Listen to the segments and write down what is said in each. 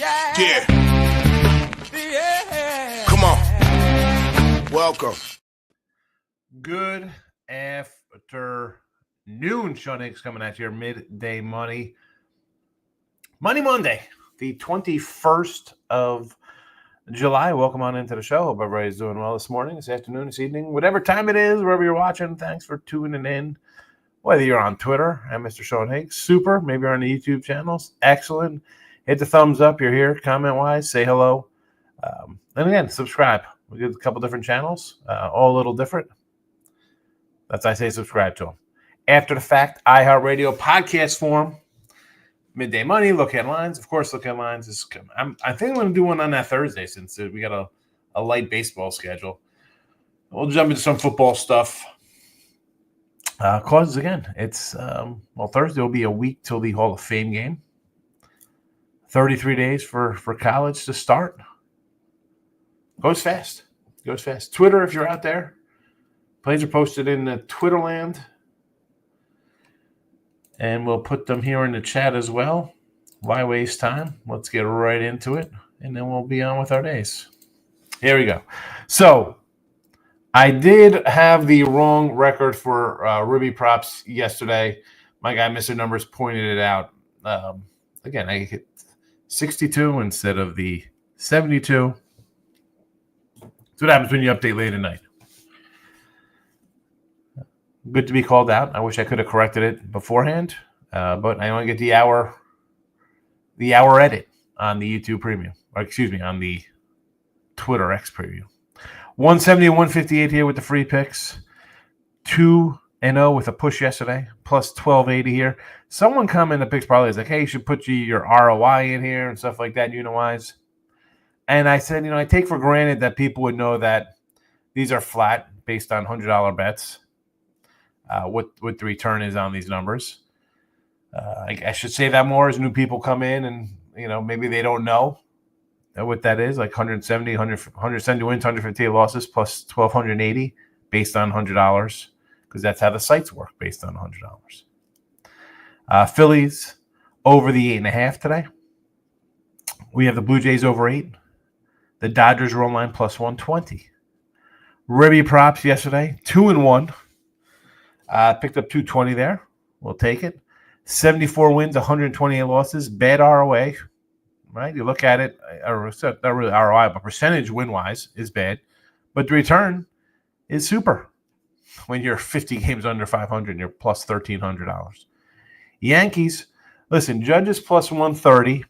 Yeah. Come on. Welcome. Good afternoon. Sean Higgs coming at your midday money. Money Monday, the 21st of July. Welcome on into the show. Hope everybody's doing well this morning, this afternoon, this evening, whatever time it is, wherever you're watching. Thanks for tuning in. Whether you're on Twitter at Mr. Sean Higgs, super. Maybe you're on the YouTube channels. Excellent. Hit the thumbs up. You're here. Comment-wise, say hello. And again, subscribe. We did a couple different channels, all a little different. That's I say subscribe to them. After the fact, iHeartRadio podcast form. Midday Money, Look Headlines. Of course, Look Headlines is coming. I think I'm going to do one on that Thursday since we got a light baseball schedule. We'll jump into some football stuff. Cause again, it's Thursday will be a week till the Hall of Fame game. 33 days for college to start. Goes fast. Twitter, if you're out there, plays are posted in the Twitter land. And we'll put them here in the chat as well. Why waste time? Let's get right into it, and then we'll be on with our days. Here we go. So I did have the wrong record for Ruby props yesterday. My guy, Mr. Numbers, pointed it out. Again, I hit 62 instead of the 72. That's what happens when you update late at night. Good to be called out. I wish I could have corrected it beforehand, but I only get the hour edit on the YouTube Premium, or excuse me, on the Twitter X Preview. 170 and 158 here with the free picks. 2-0 with a push yesterday, plus 1280 here. Someone commented picks probably is like, hey, you should put your ROI in here and stuff like that, unit-wise. And I said, I take for granted that people would know that these are flat based on $100 bets. What the return is on these numbers. I should say that more as new people come in and, maybe they don't know what that is, like 170 wins, 158 losses plus 1,280 based on $100 because that's how the sites work based on $100. Phillies over the 8.5 today. We have the Blue Jays over 8. The Dodgers run line plus 120. Ribby props yesterday, 2-1. Picked up 220 there. We'll take it. 74 wins, 128 losses. Bad ROA, right? You look at it, not really ROI, but percentage win-wise is bad. But the return is super when you're 50 games under 500 and you're plus $1,300. Yankees, listen, Judge is plus 130.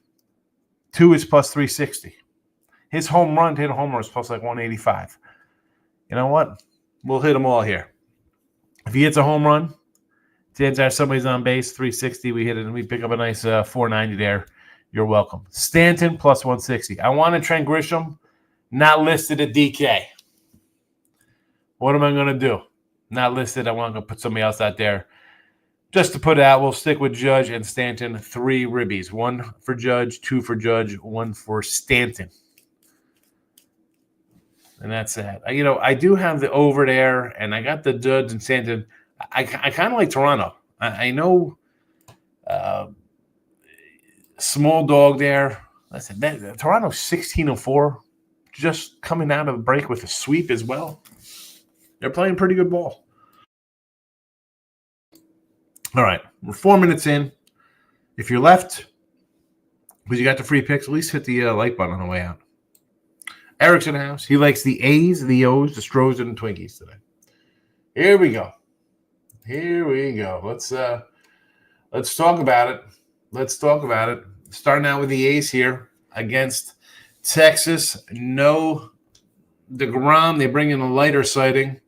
2 is plus 360. His home run to hit a home run is plus like 185. You know what? We'll hit them all here. If he hits a home run, chances are somebody's on base, 360. We hit it, and we pick up a nice 490 there. You're welcome. Stanton, plus 160. I wanted Trent Grisham, not listed at DK. What am I going to do? Not listed. I want to put somebody else out there. Just to put it out, we'll stick with Judge and Stanton. 3 ribbies. 1 for Judge, 2 for Judge, 1 for Stanton. And that's it. I do have the over there, and I got the Judge and Stanton. I kind of like Toronto. I know small dog there. Listen, Toronto's 16-4, just coming out of the break with a sweep as well. They're playing pretty good ball. All right, we're 4 minutes in. If you're left, because you got the free picks, at least hit the like button on the way out. Eric's in the house. He likes the A's, the O's, the Stros, and the Twinkies today. Here we go. Let's talk about it. Starting out with the A's here against Texas. No DeGrom. They bring in a lighter sighting.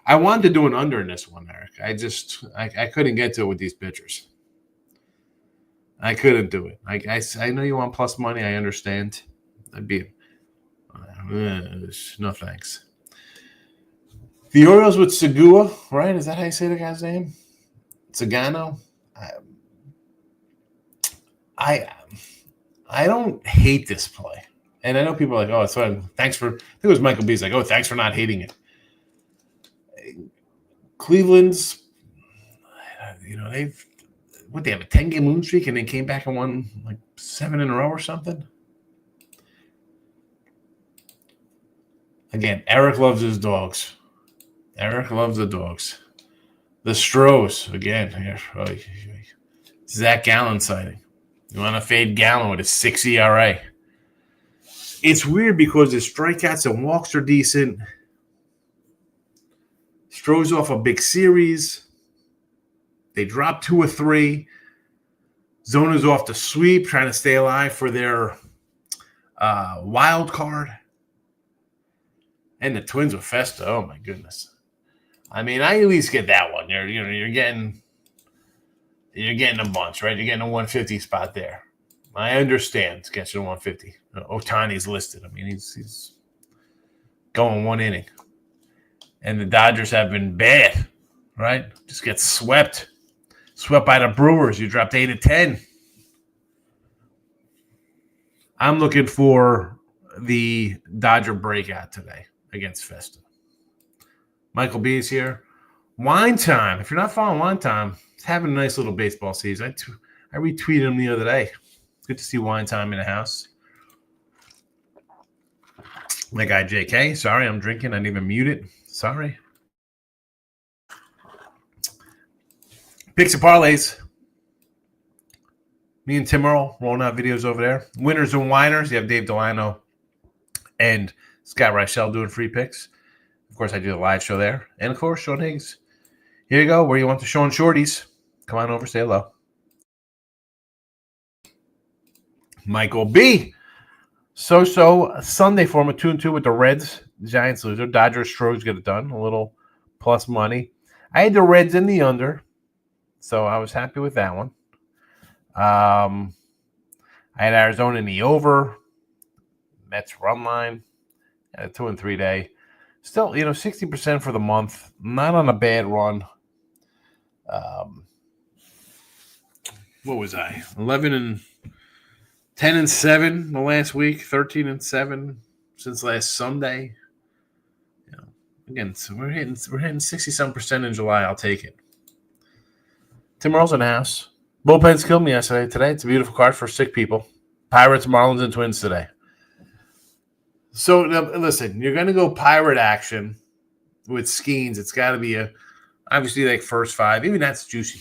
I wanted to do an under in this one, Eric. I couldn't get to it with these pitchers. I couldn't do it. I know you want plus money. I understand. That'd be no thanks. The Orioles with Segura, right? Is that how you say the guy's name? Sagano. I don't hate this play, and I know people are like, "Oh, it's fine. Thanks for." I think it was Michael B's like, "Oh, thanks for not hating it." Cleveland's, they have a 10-game losing streak, and they came back and won like 7 in a row or something. Again, Eric loves his dogs. Eric loves the dogs. The Stros, again, here. Zach Gallen sighting. You want to fade Gallen with a 6 ERA. It's weird because his strikeouts and walks are decent. Stros off a big series. They drop 2 or 3. Zona's off the sweep, trying to stay alive for their wild card. And the Twins with Festa. Oh my goodness! I mean, I at least get that one. You're getting a bunch, right? You're getting a 150 spot there. I understand it's getting a 150. Ohtani's listed. I mean, he's going 1 inning, and the Dodgers have been bad, right? Just get swept by the Brewers. You dropped 8-10. I'm looking for the Dodger breakout today against Festa. Michael B is here. Wine Time. If you're not following Wine Time, it's having a nice little baseball season. I retweeted him the other day. Good to see Wine Time in the house. My guy JK. Sorry, I'm drinking. I didn't even mute it. Sorry. Picks and parlays. Me and Tim Earl rolling out videos over there. Winners and Whiners. You have Dave Delano and Scott Reichel doing free picks. Of course, I do the live show there. And, of course, Sean Higgs. Here you go. Where you want the Sean Shorties. Come on over. Say hello. Michael B. So Sunday for him, a 2-2 with the Reds. Giants loser. Dodgers, Stros get it done. A little plus money. I had the Reds in the under, so I was happy with that one. I had Arizona in the over. Mets run line. At a 2 and 3 day. Still, 60% for the month. Not on a bad run. What was I? 10-7 the last week. 13-7 since last Sunday. Again, so we're hitting 60-some% in July. I'll take it. Tim Earl's in the house. Bullpens killed me yesterday. Today, it's a beautiful card for sick people. Pirates, Marlins, and Twins today. So, now, listen, you're going to go pirate action with Skeens. It's got to be obviously like first 5. Even that's juicy.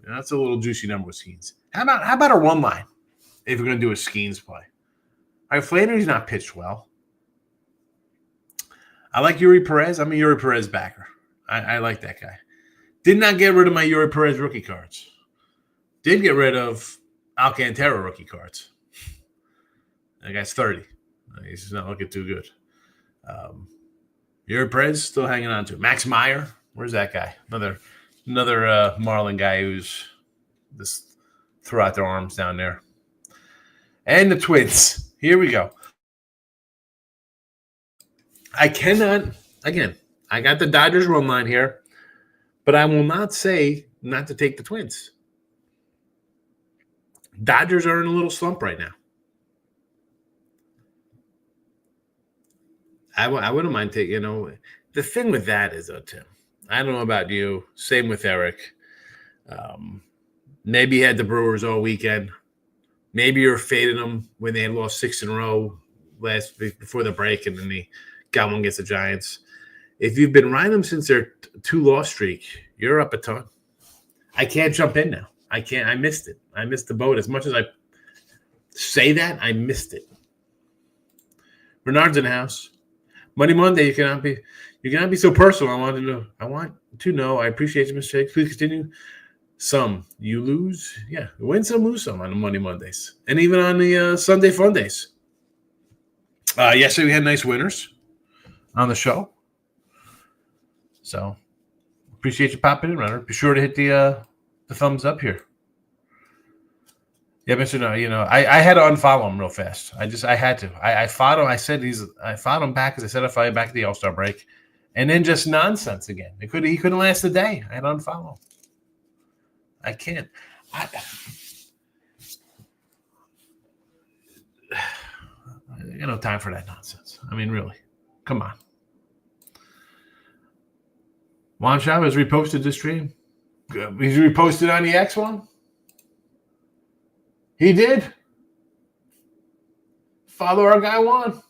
That's a little juicy number with Skeens. How about a run line if you're going to do a Skeens play? All right, Flannery's not pitched well. I like Yuri Perez. I'm a Yuri Perez backer. I like that guy. Did not get rid of my Yuri Perez rookie cards. Did get rid of Alcantara rookie cards. That guy's 30. He's just not looking too good. Yuri Perez still hanging on to it. Max Meyer, where's that guy? Another Marlin guy who's just threw out their arms down there. And the Twins. Here we go. I cannot, again, I got the Dodgers run line here, but I will not say not to take the Twins. Dodgers are in a little slump right now. I wouldn't mind taking, the thing with that is, Tim, I don't know about you, same with Eric. Maybe you had the Brewers all weekend. Maybe you're fading them when they had lost 6 in a row before the break, and then they got one against the Giants. If you've been riding them since their 2-loss streak, you're up a ton. I can't jump in now. I can't. I missed it. I missed the boat. As much as I say that, I missed it. Bernard's in the house. Monday Monday, you cannot be so personal. I want to know. I appreciate you, Mr. Shakes. Please continue. Some you lose, yeah. Win some, lose some on the Monday Mondays, and even on the Sunday Fun Days. Yesterday we had nice winners on the show, so appreciate you popping in, Runner. Be sure to hit the thumbs up here. Yeah, Mr. No, I had to unfollow him real fast. I had to. I followed him. I followed him back because I said I followed him back at the All-Star break, and then just nonsense again. He couldn't last a day. I had to unfollow him. I can't. I got no time for that nonsense. I mean, really, come on. Juan Chavez reposted this stream. He's reposted on the X one. He did. Follow our guy Juan.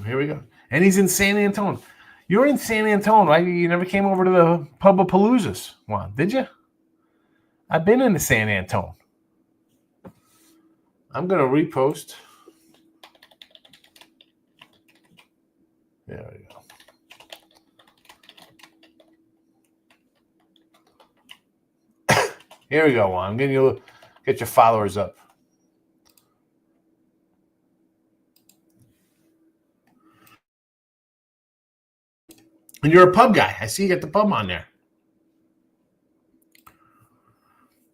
Here we go. And he's in San Antonio. You're in San Antonio, right? You never came over to the Pub of Paloozas, Juan, did you? I've been into San Antonio. I'm going to repost. There we go. Here we go, Juan. I'm getting you get your followers up. And you're a pub guy. I see you got the pub on there.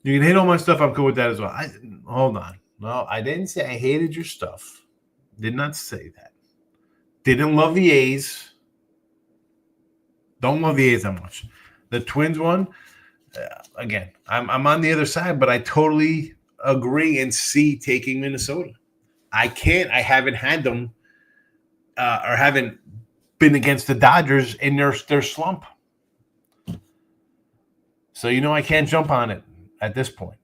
You can hate all my stuff. I'm cool with that as well. Hold on. No, I didn't say I hated your stuff. Did not say that. Didn't love the A's. Don't love the A's that much. The Twins one, again, I'm on the other side, but I totally agree and see taking Minnesota. I haven't had them or haven't been against the Dodgers in their slump. So, I can't jump on it at this point.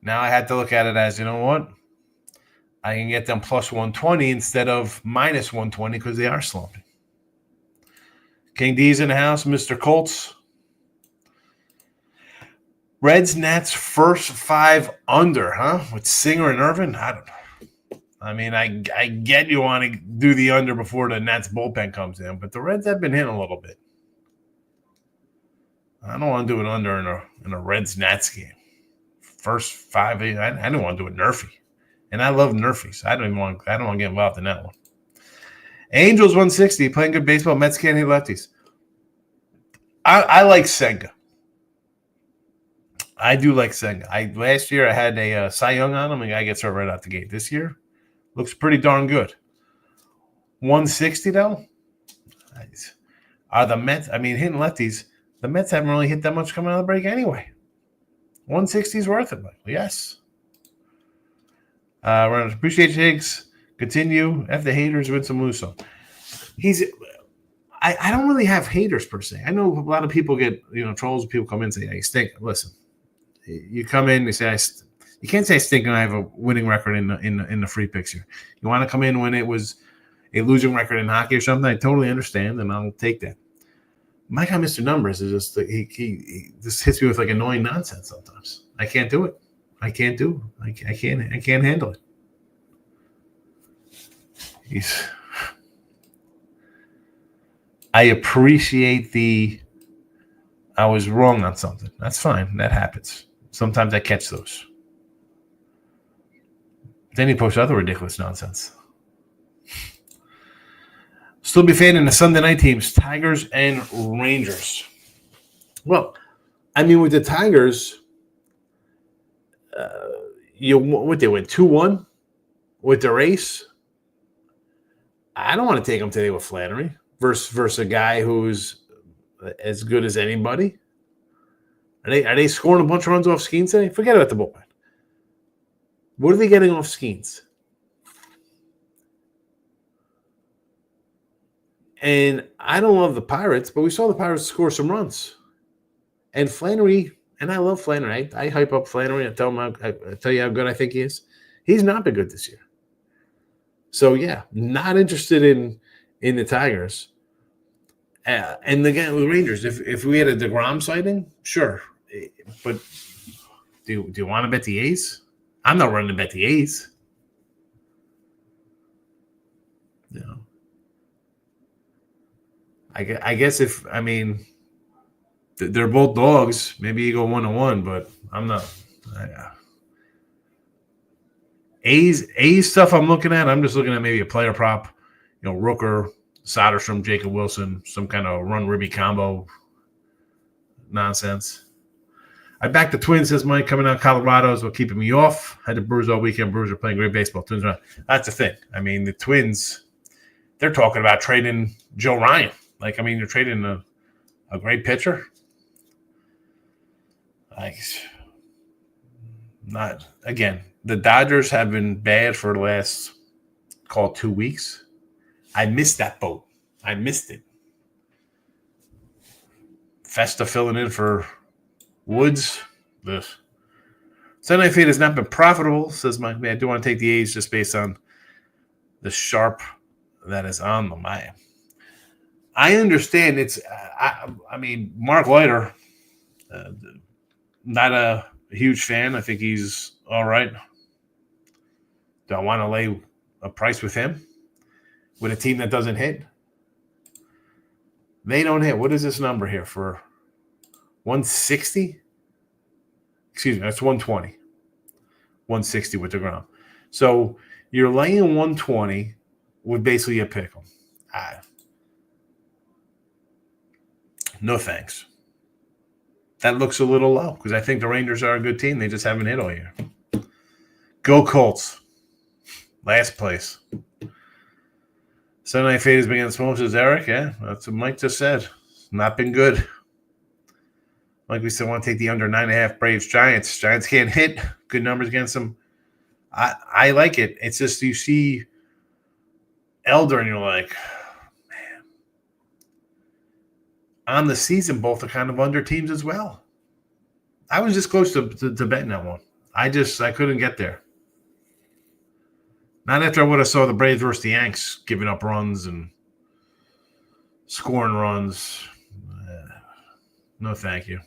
Now I had to look at it as, you know what? I can get them plus 120 instead of minus 120 because they are slumping. King D's in the house, Mr. Colts. Reds, Nats, first 5 under, huh? With Singer and Irvin? I don't know. I mean, I get you want to do the under before the Nats bullpen comes in, but the Reds have been hitting a little bit. I don't want to do an under in a Reds-Nats game. First 5, I don't want to do it Nerfy. And I love Nerfy, so I don't want to get involved in that one. Angels 160, playing good baseball. Mets can't hit lefties. I like Senga. I do like Senga. Last year I had a Cy Young on him, and the guy gets hurt right out the gate. This year looks pretty darn good. 160 though. Are the Mets? I mean, hitting lefties. The Mets haven't really hit that much coming out of the break anyway. 160 is worth it, Michael. Yes. Appreciate you, Higgs. Continue. F the haters with some Musso. I don't really have haters per se. I know a lot of people get, trolls. People come in and say, "I stink." Listen, you come in, you say, you can't say I stink and I have a winning record in the free picks here. You want to come in when it was a losing record in hockey or something, I totally understand, and I'll take that. My guy, Mr. Numbers, is just he just hits me with like annoying nonsense sometimes. I can't do it. I can't handle it. I appreciate I was wrong on something. That's fine. That happens. Sometimes I catch those. Then he posts other ridiculous nonsense. Still be fanning the Sunday night teams, Tigers and Rangers. Well, I mean, with the Tigers, they went 2-1 with their ace. I don't want to take them today with Flannery versus a guy who's as good as anybody. Are they scoring a bunch of runs off Skeens today? Forget about the bullpen. What are they getting off Skeens? And I don't love the Pirates, but we saw the Pirates score some runs. And Flannery, and I love Flannery. I hype up Flannery. I tell you how good I think he is. He's not been good this year. So, yeah, not interested in the Tigers. And again, with Rangers, if we had a DeGrom sighting, sure. But do you want to bet the A's? I'm not running to bet the A's. No. I guess they're both dogs. Maybe you go 1-1, but I'm not. A's stuff I'm looking at. I'm just looking at maybe a player prop. Rooker, Soderstrom, Jacob Wilson, some kind of run ribby combo nonsense. I backed the Twins, says Mike, coming out of Colorado is what keeping me off. Had the Brewers all weekend. Brewers are playing great baseball. Twins are. That's the thing. I mean, the Twins, they're talking about trading Joe Ryan. You're trading a great pitcher. Not again. The Dodgers have been bad for the last, call it 2 weeks. I missed that boat. I missed it. Festa filling in for Woods. Sunday Night Fade has not been profitable, says Mike. I do want to take the A's just based on the sharp that is on them. I understand it's. I mean, Mark Leiter, not a huge fan. I think he's all right. Do I want to lay a price with him? With a team that doesn't hit? They don't hit. What is this number here for 160? Excuse me, that's 120. 160 with the ground. So you're laying 120 with basically a pick 'em. No thanks. That looks a little low because I think the Rangers are a good team. They just haven't hit all year. Go Colts. Last place. Sunday Night Fade has been against smoke, says Eric. Yeah, that's what Mike just said. Not been good. Like we said, want to take the under 9.5 Braves Giants. Giants can't hit. Good numbers against them. I like it. It's just you see Elder and you're like, man. On the season, both are kind of under teams as well. I was just close to betting that one. I couldn't get there. Not after I would have saw the Braves versus the Yanks giving up runs and scoring runs. No, thank you.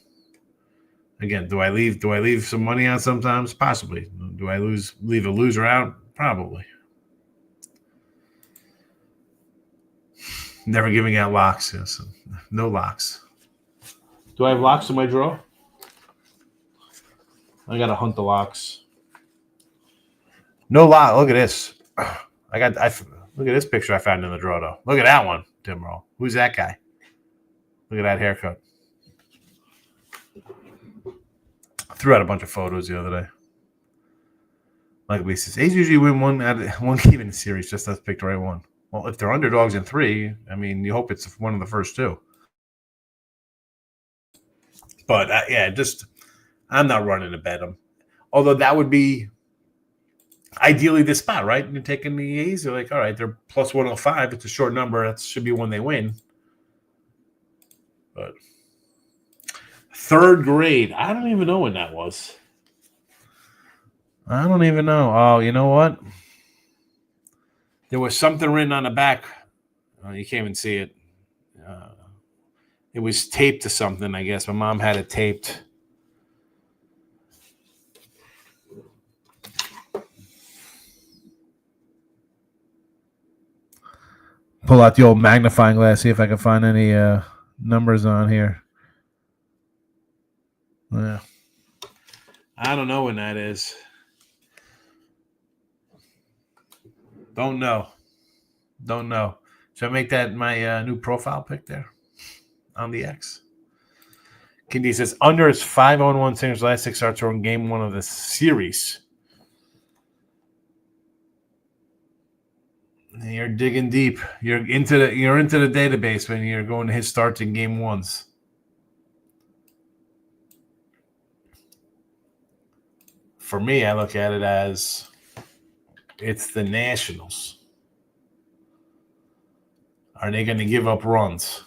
Again, do I leave some money on sometimes? Possibly. Do I leave a loser out? Probably. Never giving out locks. Yes. No locks. Do I have locks in my drawer? I gotta hunt the locks. No lock. Look at this. Look at this picture I found in the drawer though. Look at that one, Tim Roll. Who's that guy? Look at that haircut. Threw out a bunch of photos the other day. Like we says, A's usually win one game in the series, just as pick the right one. Well, if they're underdogs in 3, I mean, you hope it's one of the first 2. But I'm not running to bet them. Although that would be ideally the spot, right? You're taking the A's. You're like, all right, they're plus 105. It's a short number. That should be when they win. But 3rd grade. I don't even know when that was. I don't even know. Oh, you know what? There was something written on the back. You can't even see it. It was taped to something, I guess. My mom had it taped. Pull out the old magnifying glass, see if I can find any numbers on here. Yeah. I don't know when that is. Don't know. Should I make that my new profile pic there on the X? Kindy says, under is 5-1 Singers last 6 starts are in game 1 of the series. You're digging deep. You're into the database when you're going to his starts in game 1s. For me, I look at it as it's the Nationals. Are they going to give up runs?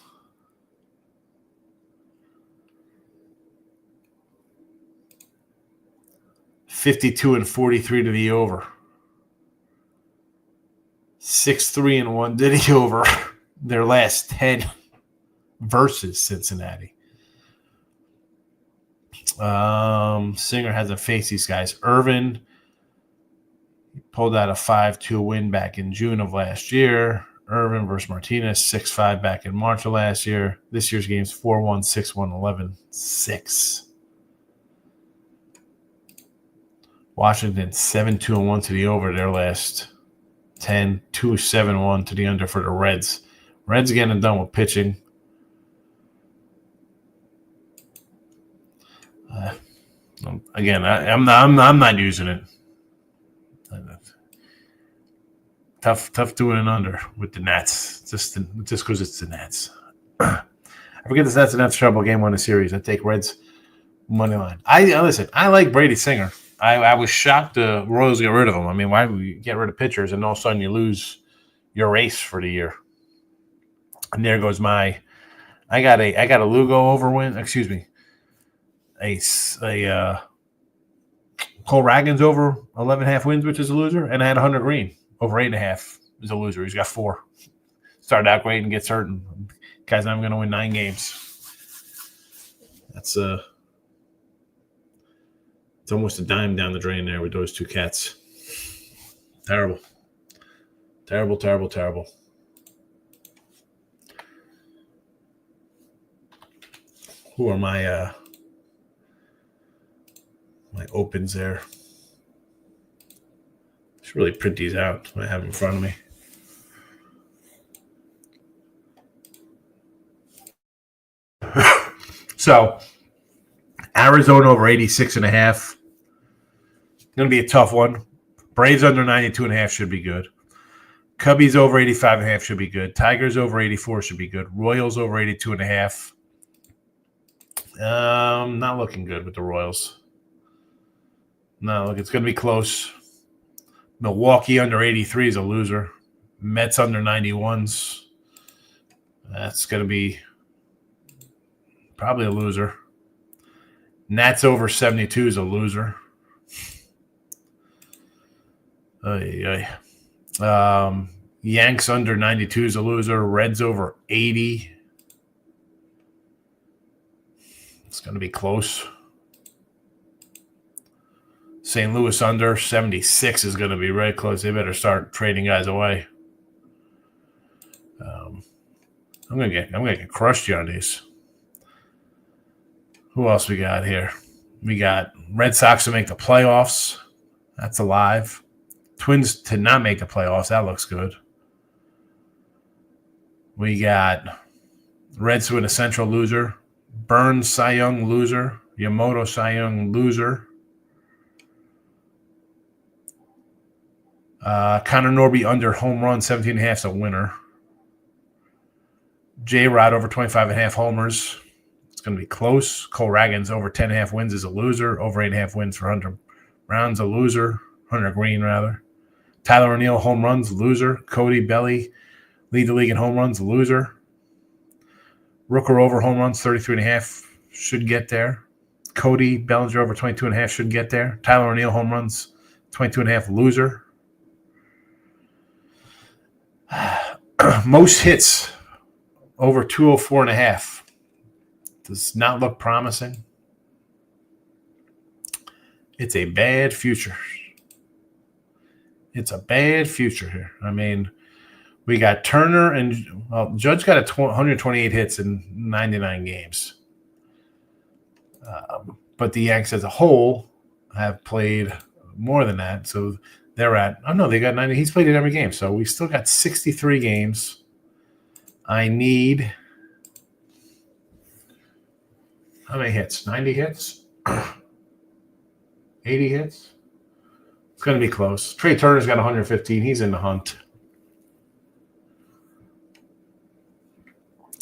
$52-43 to the over. 6-3-1 to the over. Their last 10 versus Cincinnati. Singer hasn't faced these guys. Irvin pulled out a 5-2 win back in June of last year. Irvin versus Martinez, 6-5 back in March of last year. This year's game's 4-1, 6-1, 11-6. Washington, 7-2-1 to the over their last 10, 2-7-1 to the under for the Reds. Reds getting done with pitching. Again, I'm not using it. Tough doing an under with the Nats, just because it's the Nats. I forget that's the Nats trouble game 1 of the series. I take Reds money line. I like Brady Singer. I was shocked the Royals get rid of him. I mean, why would you get rid of pitchers and all of a sudden you lose your ace for the year? And there goes I got a Lugo over win. Excuse me, a Cole Ragans over 11.5 wins, which is a loser, and I had 100 Green over 8.5 is a loser. He's got 4. Started out great and gets hurt. And guy's not even going to win 9 games. That's it's almost a dime down the drain there with those 2 cats. Terrible. Terrible, terrible, terrible. Who are my opens there? I should really print these out. I have them in front of me. So, Arizona over 86.5. Going to be a tough one. Braves under 92.5 should be good. Cubbies over 85.5 should be good. Tigers over 84 should be good. Royals over 82.5. Not looking good with the Royals. No, look, it's going to be close. Milwaukee under 83 is a loser. Mets under 91s. That's going to be probably a loser. Nats over 72 is a loser. Yanks under 92 is a loser. Reds over 80. It's going to be close. St. Louis under 76 is going to be very close. They better start trading guys away. I'm gonna get crushed here on these. Who else we got here? We got Red Sox to make the playoffs. That's alive. Twins to not make the playoffs. That looks good. We got Reds to win a Central loser. Burns Cy Young loser. Yamamoto Cy Young loser. Connor Norby under home run 17.5 is a winner. J-Rod over 25.5 homers. It's going to be close. Cole Ragans over 10.5 wins is a loser. Over 8.5 wins for Hunter Brown's a loser. Hunter Green, rather. Tyler O'Neill, home runs, loser. Cody Belly, lead the league in home runs, loser. Rooker over home runs, 33.5, should get there. Cody Bellinger over 22.5 should get there. Tyler O'Neill, home runs, 22.5, loser. Most hits over 204.5. Does not look promising. It's a bad future. It's a bad future here. I mean, we got Turner and Judge got 128 hits in 99 games. But the Yanks as a whole have played more than that. So they're at, they got 90. He's played in every game. So we still got 63 games. I need, how many hits? 90 hits? 80 hits? It's going to be close. Trey Turner's got 115. He's in the hunt.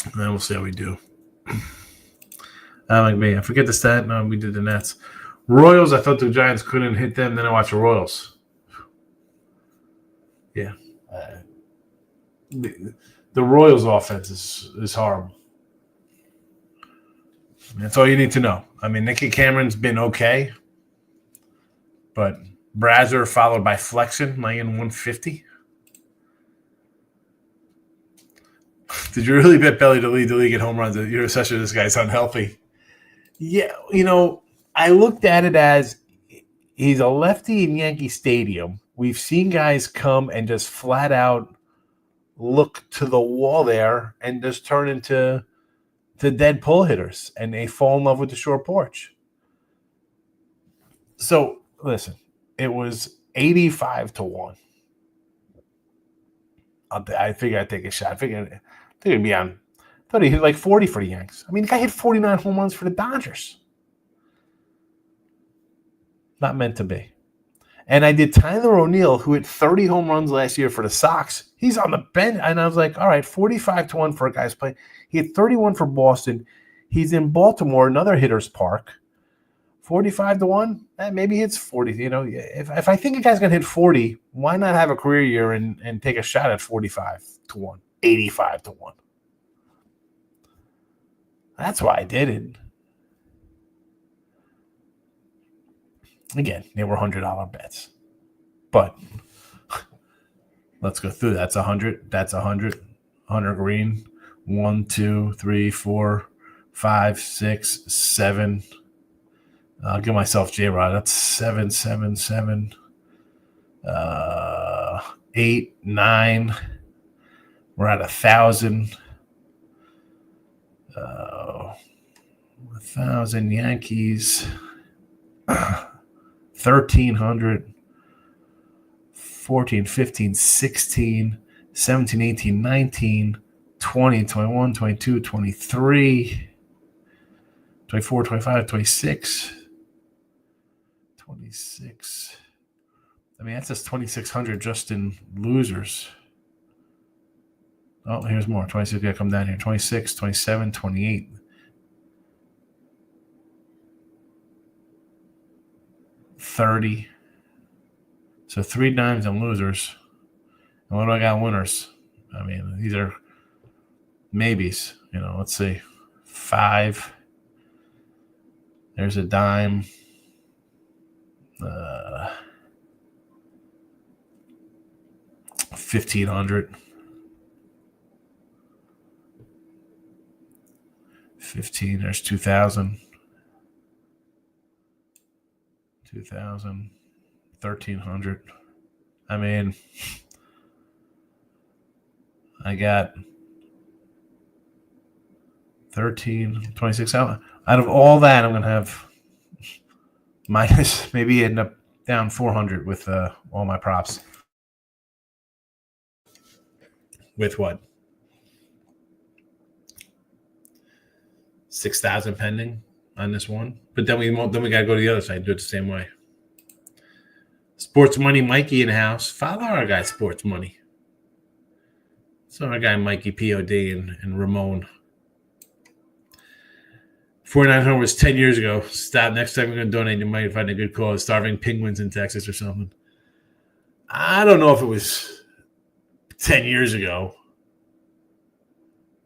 And then we'll see how we do. Like me. I forget the stat. No, we did the Nets. Royals, I thought the Giants couldn't hit them. Then I watched the Royals. Yeah. The Royals offense is horrible. That's all you need to know. I mean, Nicky Cameron's been okay. But Brazier followed by Flexen, laying 150. Did you really bet Belly to lead the league in home runs? You're such a this guy's unhealthy. Yeah, I looked at it as he's a lefty in Yankee Stadium. We've seen guys come and just flat out look to the wall there and just turn into dead pull hitters, and they fall in love with the short porch. So, listen, it was 85-1. I figured I'd take a shot. I figured it'd be on. I thought he hit like 40 for the Yanks. I mean, the guy hit 49 home runs for the Dodgers. Not meant to be. And I did Tyler O'Neill, who hit 30 home runs last year for the Sox. He's on the bench. And I was like, all right, 45-1 for a guy's play. He had 31 for Boston. He's in Baltimore, another hitter's park. 45-1, maybe he hits 40. If I think a guy's going to hit 40, why not have a career year and take a shot at 45-1, 85-1? That's why I did it. Again, they were $100 bets. But Let's go through. That's 100. That's 100. 100 green. 1, 2, 3, 4, 5, 6, 7. I'll give myself J-Rod. That's 7, 7, 7. 8, 9. We're at 1,000. 1,000 Yankees. 1,300. 14, 15, 16, 17, 18, 19, 20, 21, 22, 23, 24, 25, 26, 26. I mean, that's just 2,600 just in losers. Oh, here's more. 26, got to come down here. 26, 27, 28. 30. So 3 dimes and losers. And what do I got winners? I mean, these are maybes. Let's see. 5. There's a dime. 1,500. 15. There's 2,000. 2,000. 1,300. I mean, I got 13, 26 out of all that. I'm going to have minus, maybe end up down 400 with all my props. With what? 6,000 pending on this one. But then we got to go to the other side and do it the same way. Sports Money Mikey in the house. Follow our guy Sports Money. So our guy Mikey POD and Ramon. 49 homers 10 years ago. Stop. Next time we're going to donate, you might find a good cause. Starving penguins in Texas or something. I don't know if it was 10 years ago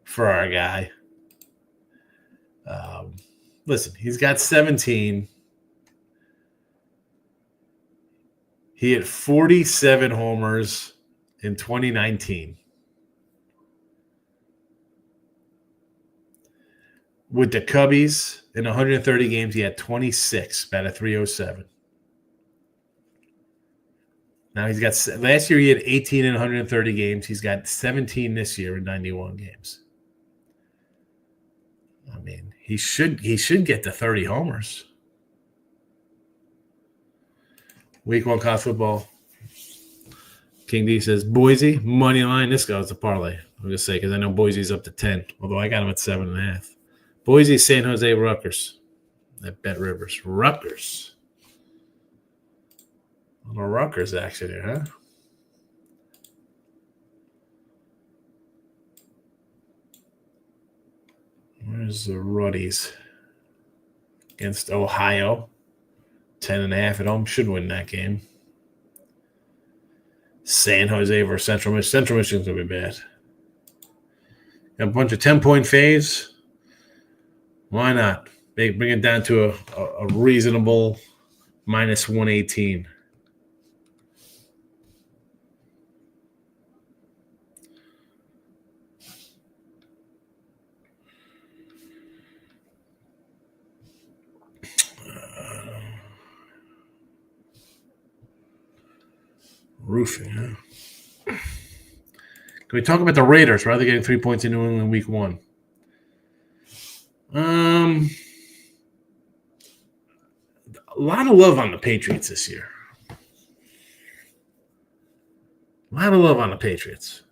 for our guy. Listen, he's got 17. He had 47 homers in 2019. With the Cubbies, in 130 games, he had 26, batted .307. Now he's got – last year he had 18 in 130 games. He's got 17 this year in 91 games. I mean, he should get to 30 homers. Week 1 college football. King D says, Boise, money line. This goes to parlay. I'm going to say, because I know Boise's up to 10, although I got him at 7.5. Boise, San Jose, Rutgers. At Bet Rivers. Rutgers. A little Rutgers action here, huh? Where's the Ruddies? Against Ohio. 10.5 at home. Should win that game. San Jose versus Central Michigan. Central Michigan's going to be bad. Got a bunch of 10-point faves. Why not? Bring it down to a reasonable minus 118. Roofing, huh? Can we talk about the Raiders? Rather getting 3 points in New England week 1. A lot of love on the Patriots this year. A lot of love on the Patriots.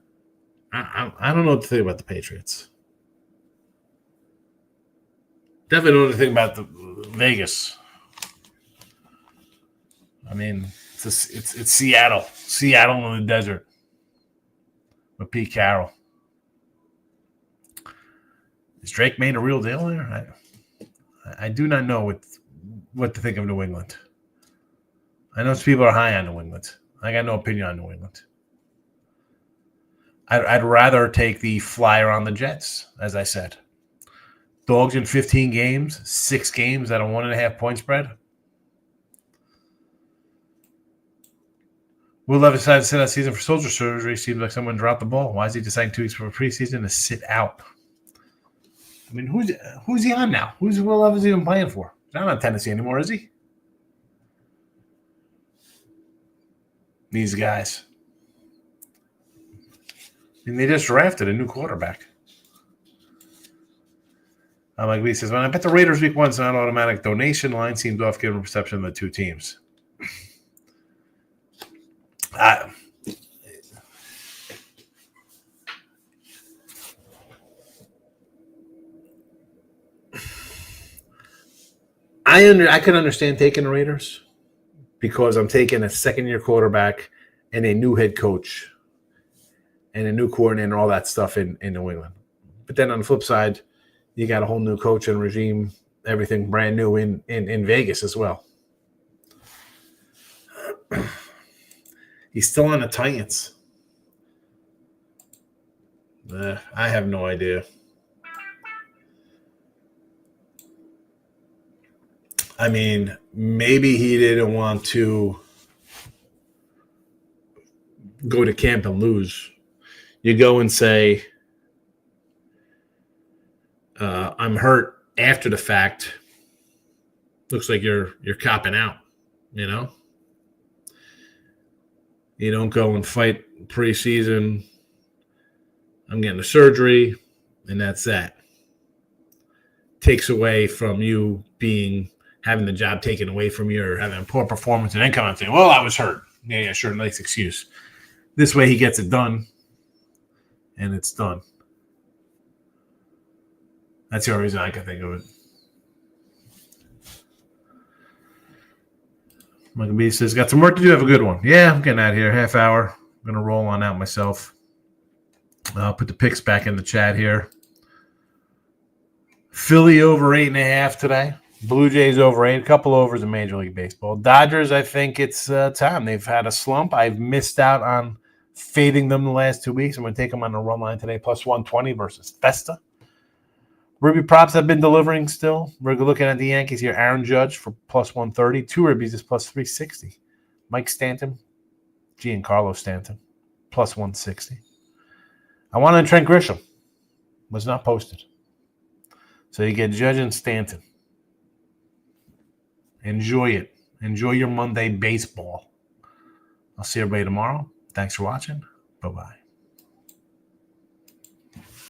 I don't know what to think about the Patriots. Definitely don't know anything about the Vegas. I mean, it's Seattle. Seattle in the desert with Pete Carroll. Is Drake made a real deal there? I do not know what to think of New England. I know some people are high on New England. I got no opinion on New England. I'd rather take the flyer on the Jets, as I said. Dogs in 15 games, 6 games at a 1.5 point spread. Will Levis decided to sit out season for shoulder surgery. Seems like someone dropped the ball. Why is he deciding 2 weeks before preseason to sit out? I mean, who's he on now? Who's Will Levis even playing for? He's not on Tennessee anymore, is he? These guys. And they just drafted a new quarterback. Like Lee says, when I bet the Raiders week 1's not automatic donation, line seemed off given perception of the two teams. I can understand taking the Raiders because I'm taking a second-year quarterback and a new head coach and a new coordinator and all that stuff in New England. But then on the flip side, you got a whole new coach and regime, everything brand new in Vegas as well. He's still on the Titans. I have no idea. I mean, maybe he didn't want to go to camp and lose. You go and say, I'm hurt after the fact. Looks like you're copping out, you know? You don't go and fight preseason. I'm getting a surgery, and that's that. Takes away from you having the job taken away from you or having a poor performance and then come out and say, well, I was hurt. Yeah, sure, nice excuse. This way he gets it done, and it's done. That's the only reason I can think of it. Michael B says, got some work to do. Have a good one. Yeah, I'm getting out of here. Half hour. I'm going to roll on out myself. I'll put the picks back in the chat here. Philly over 8.5 today. Blue Jays over 8. A couple overs in Major League Baseball. Dodgers, I think it's time. They've had a slump. I've missed out on fading them the last 2 weeks. I'm going to take them on the run line today, plus 120 versus Festa. Ruby props have been delivering still. We're looking at the Yankees here. Aaron Judge for plus 130. 2 Ribbies is plus 360. Mike Stanton, Giancarlo Stanton, plus 160. I wanted Trent Grisham. Was not posted. So you get Judge and Stanton. Enjoy it. Enjoy your Monday baseball. I'll see everybody tomorrow. Thanks for watching. Bye-bye.